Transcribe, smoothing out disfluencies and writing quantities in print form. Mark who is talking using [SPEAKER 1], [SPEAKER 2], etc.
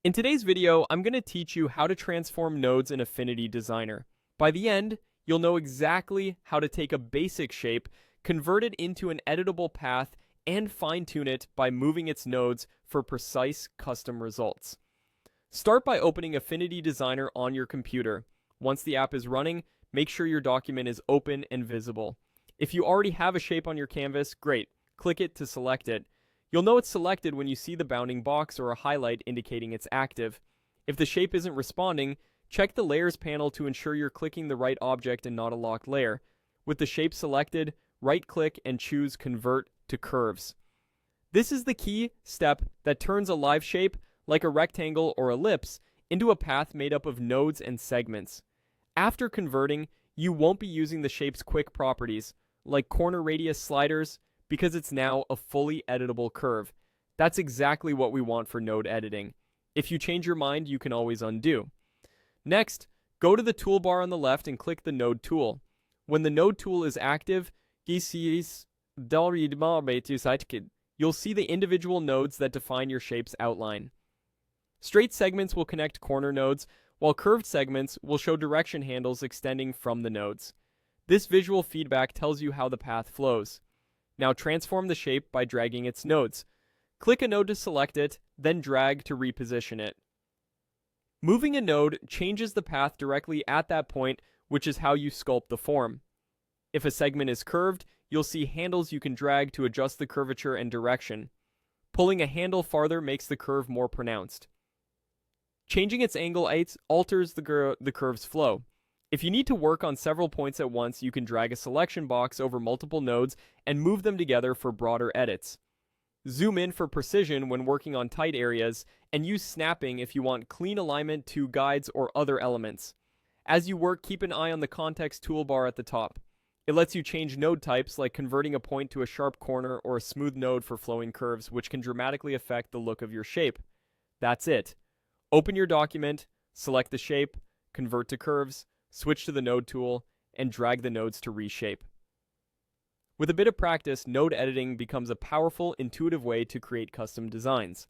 [SPEAKER 1] In today's video, I'm going to teach you how to transform nodes in Affinity Designer. By the end, you'll know exactly how to take a basic shape, convert it into an editable path, and fine-tune it by moving its nodes for precise custom results. Start by opening Affinity Designer on your computer. Once the app is running, make sure your document is open and visible. If you already have a shape on your canvas, great. Click it to select it. You'll know it's selected when you see the bounding box or a highlight indicating it's active. If the shape isn't responding, check the Layers panel to ensure you're clicking the right object and not a locked layer. With the shape selected, right-click and choose Convert to Curves. This is the key step that turns a live shape, like a rectangle or ellipse, into a path made up of nodes and segments. After converting, you won't be using the shape's quick properties, like corner radius sliders, because it's now a fully editable curve. That's exactly what we want for node editing. If you change your mind, you can always undo. Next, go to the toolbar on the left and click the Node tool. When the Node tool is active, you'll see the individual nodes that define your shape's outline. Straight segments will connect corner nodes, while curved segments will show direction handles extending from the nodes. This visual feedback tells you how the path flows. Now transform the shape by dragging its nodes. Click a node to select it, then drag to reposition it. Moving a node changes the path directly at that point, which is how you sculpt the form. If a segment is curved, you'll see handles you can drag to adjust the curvature and direction. Pulling a handle farther makes the curve more pronounced. Changing its angle alters the curve's flow. If you need to work on several points at once, you can drag a selection box over multiple nodes and move them together for broader edits. Zoom in for precision when working on tight areas, and use snapping if you want clean alignment to guides or other elements. As you work, keep an eye on the context toolbar at the top. It lets you change node types, like converting a point to a sharp corner or a smooth node for flowing curves, which can dramatically affect the look of your shape. That's it. Open your document, select the shape, convert to curves, switch to the Node tool, and drag the nodes to reshape. With a bit of practice, node editing becomes a powerful, intuitive way to create custom designs.